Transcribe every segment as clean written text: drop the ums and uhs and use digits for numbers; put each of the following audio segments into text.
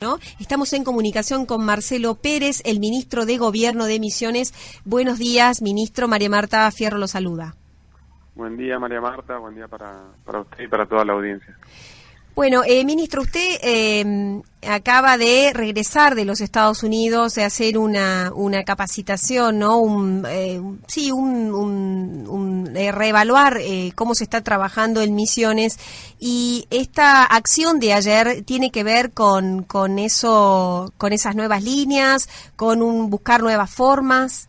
¿No? Estamos en comunicación con Marcelo Pérez, el ministro de Gobierno de Misiones. Buenos días, ministro. María Marta Fierro lo saluda. Buen día, María Marta. Buen día para usted y para toda la audiencia. Bueno, ministro, usted acaba de regresar de los Estados Unidos, de hacer una capacitación, ¿no? Reevaluar cómo se está trabajando en Misiones, y esta acción de ayer tiene que ver con eso, con esas nuevas líneas, con buscar nuevas formas.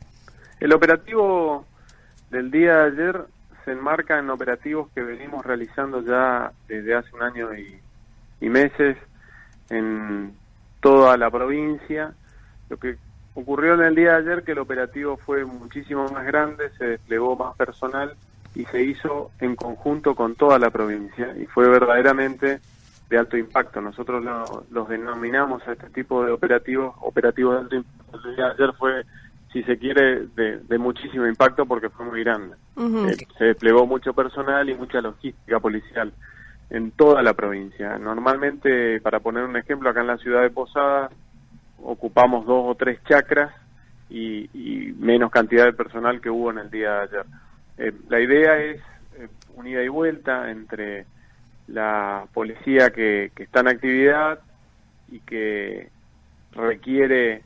El operativo del día de ayer se enmarca en operativos que venimos realizando ya desde hace un año y meses en toda la provincia. Lo que ocurrió en el día de ayer, que el operativo fue muchísimo más grande, se desplegó más personal y se hizo en conjunto con toda la provincia, y fue verdaderamente de alto impacto. Nosotros los denominamos a este tipo de operativos de alto impacto. El día de ayer fue, si se quiere, de muchísimo impacto porque fue muy grande. Se desplegó mucho personal y mucha logística policial en toda la provincia. Normalmente, para poner un ejemplo, acá en la ciudad de Posadas ocupamos 2 o 3 chacras y menos cantidad de personal que hubo en el día de ayer. La idea es un ida y vuelta entre la policía que está en actividad y que requiere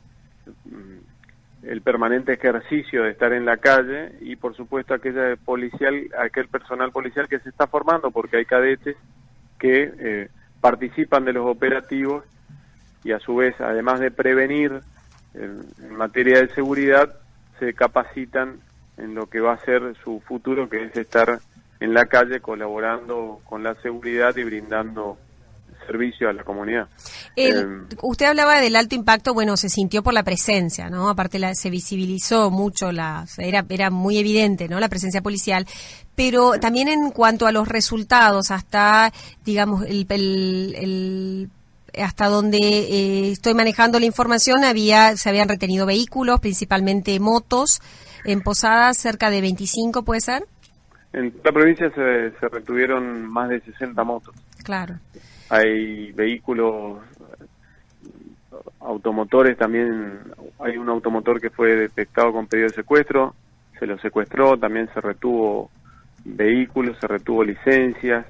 el permanente ejercicio de estar en la calle, y por supuesto aquel personal policial que se está formando, porque hay cadetes que participan de los operativos y a su vez, además de prevenir en materia de seguridad, se capacitan en lo que va a ser su futuro, que es estar en la calle colaborando con la seguridad y brindando servicio a la comunidad. Usted hablaba del alto impacto. Bueno, se sintió por la presencia, ¿no? Aparte se visibilizó mucho, era muy evidente, ¿no?, la presencia policial, pero también en cuanto a los resultados, hasta, digamos, hasta donde estoy manejando la información, se habían retenido vehículos, principalmente motos, en Posadas cerca de 25, ¿puede ser? En la provincia se retuvieron más de 60 motos. Claro. Hay vehículos, automotores también. Hay un automotor que fue detectado con pedido de secuestro, se lo secuestró, también se retuvo vehículos, se retuvo licencias,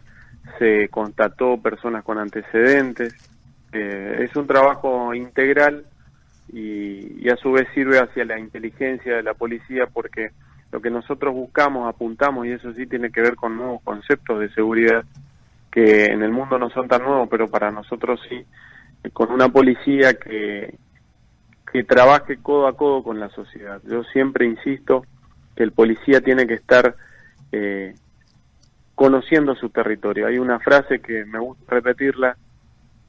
se constató personas con antecedentes. Es un trabajo integral y a su vez sirve hacia la inteligencia de la policía, porque lo que nosotros buscamos, apuntamos, y eso sí tiene que ver con nuevos conceptos de seguridad que en el mundo no son tan nuevos, pero para nosotros sí, con una policía que trabaje codo a codo con la sociedad. Yo siempre insisto que el policía tiene que estar conociendo su territorio. Hay una frase que me gusta repetirla,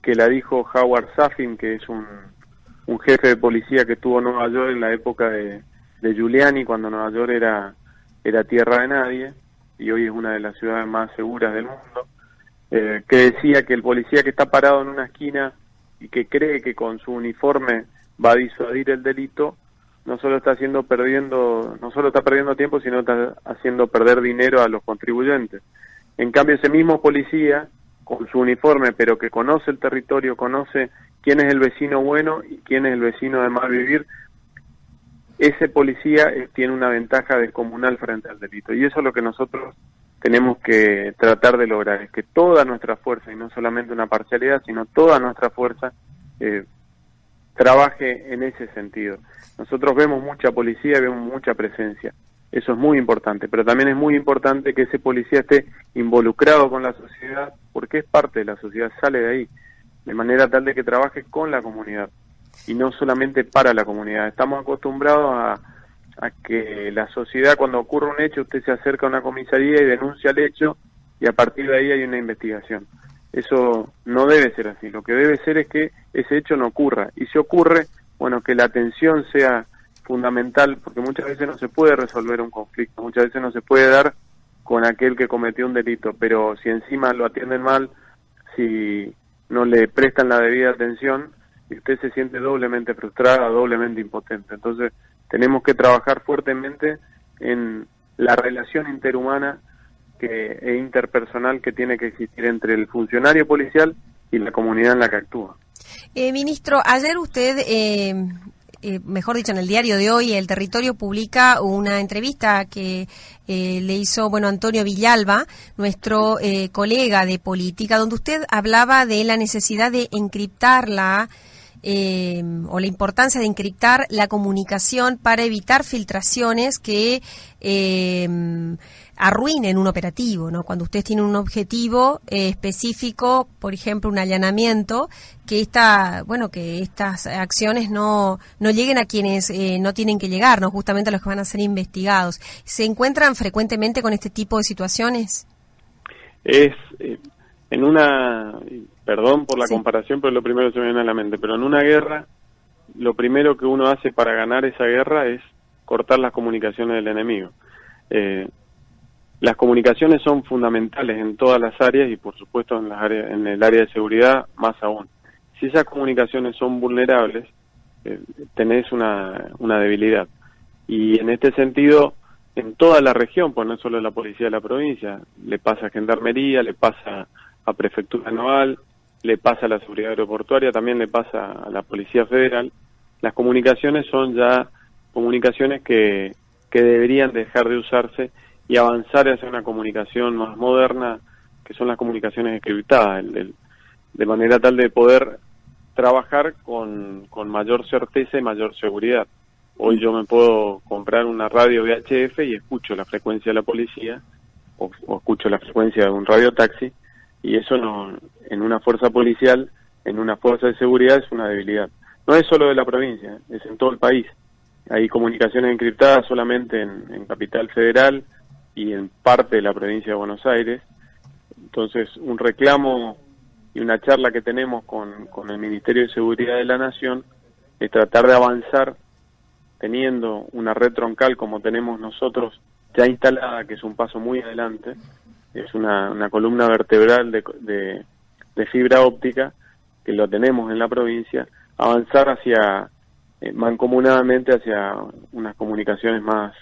que la dijo Howard Safin, que es un jefe de policía que tuvo Nueva York en la época de Giuliani, cuando Nueva York era tierra de nadie, y hoy es una de las ciudades más seguras del mundo. Que decía que el policía que está parado en una esquina y que cree que con su uniforme va a disuadir el delito, no solo está perdiendo tiempo, sino está haciendo perder dinero a los contribuyentes. En cambio, ese mismo policía con su uniforme, pero que conoce el territorio, conoce quién es el vecino bueno y quién es el vecino de mal vivir, ese policía tiene una ventaja descomunal frente al delito. Y eso es lo que nosotros tenemos que tratar de lograr, es que toda nuestra fuerza, y no solamente una parcialidad, sino toda nuestra fuerza, trabaje en ese sentido. Nosotros vemos mucha policía, vemos mucha presencia, eso es muy importante, pero también es muy importante que ese policía esté involucrado con la sociedad, porque es parte de la sociedad, sale de ahí, de manera tal de que trabaje con la comunidad, y no solamente para la comunidad. Estamos acostumbrados a que la sociedad, cuando ocurre un hecho, usted se acerca a una comisaría y denuncia el hecho, y a partir de ahí hay una investigación. Eso no debe ser así. Lo que debe ser es que ese hecho no ocurra, y si ocurre, bueno, que la atención sea fundamental, porque muchas veces no se puede resolver un conflicto, muchas veces no se puede dar con aquel que cometió un delito, pero si encima lo atienden mal, si no le prestan la debida atención, y usted se siente doblemente frustrada, doblemente impotente. Entonces tenemos que trabajar fuertemente en la relación interhumana e interpersonal que tiene que existir entre el funcionario policial y la comunidad en la que actúa. Ministro, ayer usted, mejor dicho, en el diario de hoy, El Territorio publica una entrevista que le hizo, Antonio Villalba, nuestro colega de política, donde usted hablaba de la necesidad de encriptar o la importancia de encriptar la comunicación para evitar filtraciones que arruinen un operativo, ¿no? Cuando ustedes tienen un objetivo específico, por ejemplo, un allanamiento, que estas acciones no lleguen a quienes no tienen que llegar, ¿no? Justamente a los que van a ser investigados. ¿Se encuentran frecuentemente con este tipo de situaciones? En una, perdón por la comparación, pero lo primero que se me viene a la mente, pero en una guerra, lo primero que uno hace para ganar esa guerra es cortar las comunicaciones del enemigo. Las comunicaciones son fundamentales en todas las áreas y por supuesto en el área de seguridad más aún. Si esas comunicaciones son vulnerables, tenés una debilidad. Y en este sentido, en toda la región, pues no es solo la policía de la provincia, le pasa a Gendarmería, le pasa a Prefectura Naval, le pasa a la seguridad aeroportuaria, también le pasa a la Policía Federal. Las comunicaciones son ya comunicaciones que deberían dejar de usarse y avanzar hacia una comunicación más moderna, que son las comunicaciones encriptadas, de manera tal de poder trabajar con mayor certeza y mayor seguridad. Hoy yo me puedo comprar una radio VHF y escucho la frecuencia de la policía o escucho la frecuencia de un radiotaxi, y eso no, en una fuerza policial, en una fuerza de seguridad, es una debilidad. No es solo de la provincia, es en todo el país. Hay comunicaciones encriptadas solamente en Capital Federal y en parte de la provincia de Buenos Aires. Entonces, un reclamo y una charla que tenemos con el Ministerio de Seguridad de la Nación es tratar de avanzar teniendo una red troncal como tenemos nosotros ya instalada, que es un paso muy adelante, es una columna vertebral de fibra óptica que lo tenemos en la provincia, avanzar hacia mancomunadamente hacia unas comunicaciones más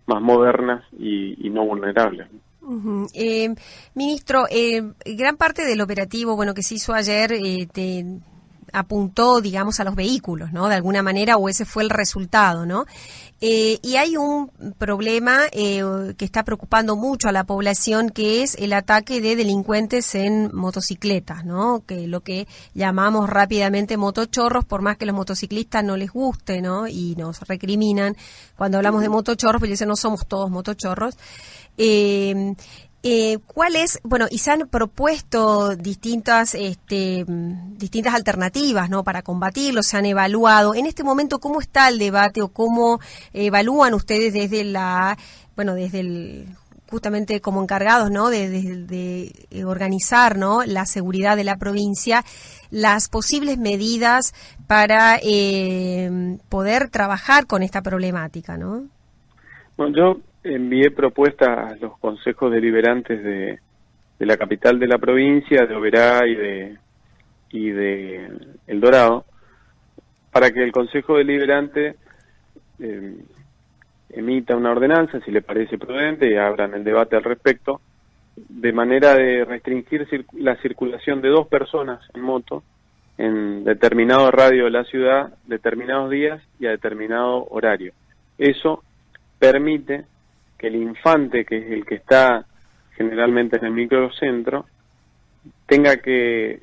modernas y no vulnerables. Uh-huh. Ministro, gran parte del operativo, que se hizo ayer, apuntó, digamos, a los vehículos, ¿no? De alguna manera, o ese fue el resultado, ¿no? Y hay un problema que está preocupando mucho a la población, que es el ataque de delincuentes en motocicletas, ¿no? Que lo que llamamos rápidamente motochorros, por más que los motociclistas no les guste, ¿no? Y nos recriminan cuando hablamos de motochorros, pues dicen no somos todos motochorros. ¿Cuál es, y se han propuesto distintas alternativas, ¿no? Para combatirlo, se han evaluado. En este momento, ¿cómo está el debate o cómo evalúan ustedes desde justamente como encargados, ¿no? De organizar, ¿no? La seguridad de la provincia, las posibles medidas para poder trabajar con esta problemática, ¿no? Bueno, yo envié propuestas a los consejos deliberantes de la capital de la provincia, de Oberá y de El Dorado, para que el consejo deliberante emita una ordenanza, si le parece prudente, y abran el debate al respecto, de manera de restringir la circulación de 2 personas en moto en determinado radio de la ciudad, determinados días y a determinado horario. Eso permite que el infante, que es el que está generalmente en el microcentro, tenga que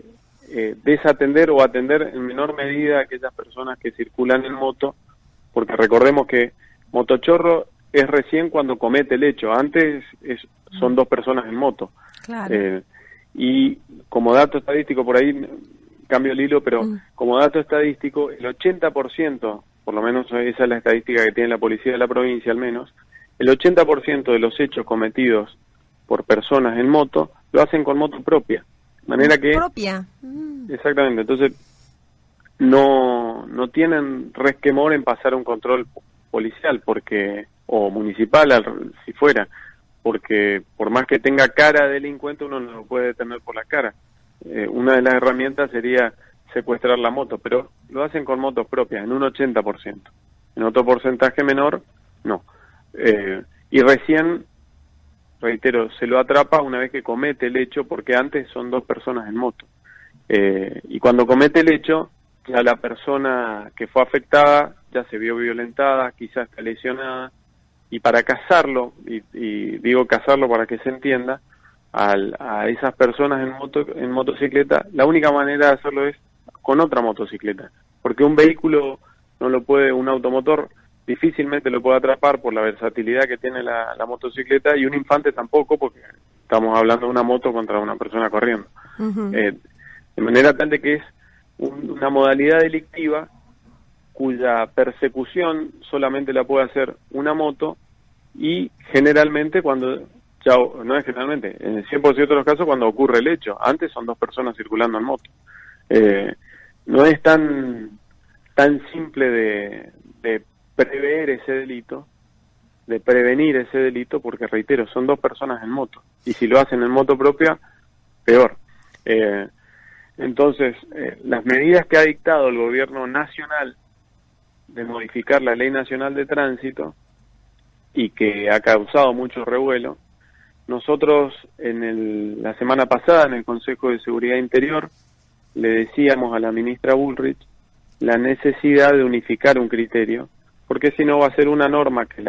desatender o atender en menor medida a aquellas personas que circulan en moto, porque recordemos que motochorro es recién cuando comete el hecho, antes son 2 personas en moto. Claro. Y como dato estadístico, por ahí cambio el hilo, pero como dato estadístico, el 80%, por lo menos esa es la estadística que tiene la policía de la provincia al menos, el 80% de los hechos cometidos por personas en moto lo hacen con moto propia. De manera que... ¿Propia? Exactamente. Entonces, no tienen resquemor en pasar un control policial o municipal, si fuera, porque por más que tenga cara de delincuente, uno no lo puede detener por la cara. Una de las herramientas sería secuestrar la moto, pero lo hacen con motos propias, en un 80%. En otro porcentaje menor, no. Y recién, reitero, se lo atrapa una vez que comete el hecho, porque antes son 2 personas en moto. Y cuando comete el hecho, ya la persona que fue afectada ya se vio violentada, quizás está lesionada, y para cazarlo, y digo cazarlo para que se entienda, a esas personas en motocicleta, la única manera de hacerlo es con otra motocicleta, porque un vehículo un automotor difícilmente lo puede atrapar por la versatilidad que tiene la motocicleta, y un infante tampoco, porque estamos hablando de una moto contra una persona corriendo. Uh-huh. De manera tal de que es una modalidad delictiva cuya persecución solamente la puede hacer una moto, y generalmente no es generalmente, en el 100% de los casos cuando ocurre el hecho. Antes son dos personas circulando en moto. No es tan simple de prever ese delito, de prevenir ese delito, porque reitero, son dos personas en moto, y si lo hacen en moto propia, peor. Entonces, las medidas que ha dictado el gobierno nacional de modificar la Ley Nacional de Tránsito, y que ha causado mucho revuelo, nosotros la semana pasada en el Consejo de Seguridad Interior le decíamos a la ministra Bullrich la necesidad de unificar un criterio, porque si no va a ser una norma que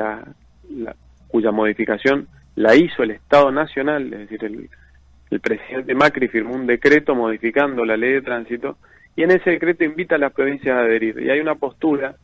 cuya modificación la hizo el Estado Nacional, es decir, el presidente Macri firmó un decreto modificando la Ley de Tránsito, y en ese decreto invita a las provincias a adherir, y hay una postura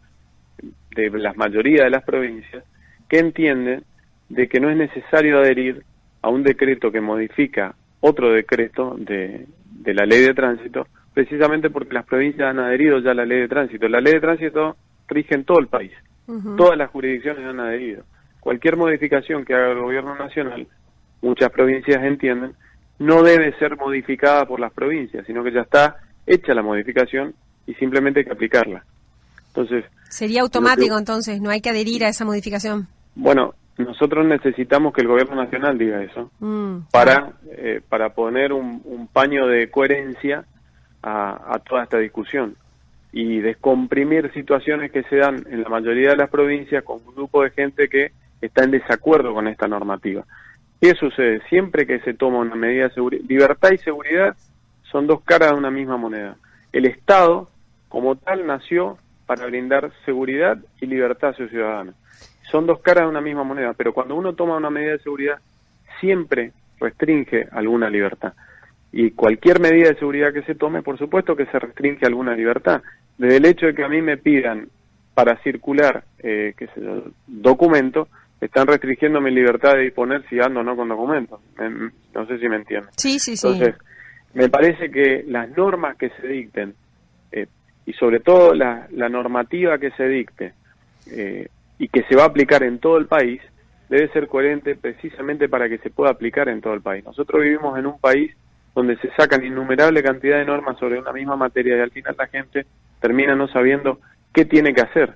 de la mayoría de las provincias que entienden de que no es necesario adherir a un decreto que modifica otro decreto de la Ley de Tránsito, precisamente porque las provincias han adherido ya a la Ley de Tránsito. La Ley de Tránsito rige en todo el país. Uh-huh. Todas las jurisdicciones han adherido. Cualquier modificación que haga el gobierno nacional, muchas provincias entienden, no debe ser modificada por las provincias, sino que ya está hecha la modificación y simplemente hay que aplicarla. Entonces, sería automático, entonces, no hay que adherir a esa modificación. Bueno, nosotros necesitamos que el gobierno nacional diga eso, para poner un paño de coherencia a toda esta discusión y descomprimir situaciones que se dan en la mayoría de las provincias con un grupo de gente que está en desacuerdo con esta normativa. ¿Qué sucede? Siempre que se toma una medida de seguridad, libertad y seguridad son dos caras de una misma moneda. El Estado, como tal, nació para brindar seguridad y libertad a sus ciudadanos. Son dos caras de una misma moneda, pero cuando uno toma una medida de seguridad, siempre restringe alguna libertad. Y cualquier medida de seguridad que se tome, por supuesto que se restringe alguna libertad. Desde el hecho de que a mí me pidan para circular documento, están restringiendo mi libertad de disponer si ando o no con documentos. No sé si me entienden. Sí. Entonces, me parece que las normas que se dicten, y sobre todo la normativa que se dicte, y que se va a aplicar en todo el país, debe ser coherente precisamente para que se pueda aplicar en todo el país. Nosotros vivimos en un país donde se sacan innumerable cantidad de normas sobre una misma materia y al final la gente termina no sabiendo qué tiene que hacer.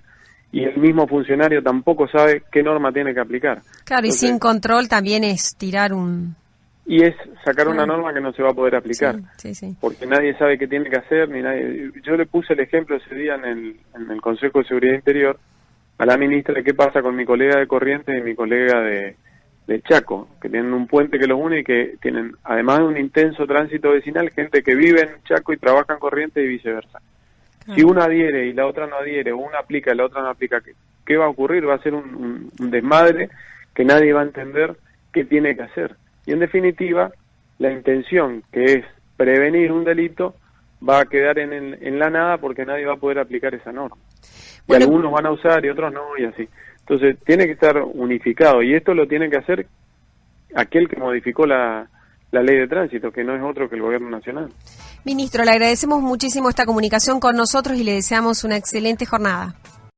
Y el mismo funcionario tampoco sabe qué norma tiene que aplicar. Claro, entonces, y sin control también es tirar un... Y es sacar una norma que no se va a poder aplicar. Sí. Porque nadie sabe qué tiene que hacer, ni nadie... Yo le puse el ejemplo ese día en el Consejo de Seguridad Interior a la ministra de qué pasa con mi colega de Corrientes y mi colega de Chaco, que tienen un puente que los une y que tienen, además de un intenso tránsito vecinal, gente que vive en Chaco y trabaja en Corrientes y viceversa. Claro. Si una adhiere y la otra no adhiere, o una aplica y la otra no aplica, ¿qué va a ocurrir? Va a ser un desmadre que nadie va a entender qué tiene que hacer. Y en definitiva, la intención, que es prevenir un delito, va a quedar en la nada porque nadie va a poder aplicar esa norma. Bueno, y algunos van a usar y otros no, y así. Entonces, tiene que estar unificado, y esto lo tiene que hacer aquel que modificó la Ley de Tránsito, que no es otro que el Gobierno Nacional. Ministro, le agradecemos muchísimo esta comunicación con nosotros y le deseamos una excelente jornada.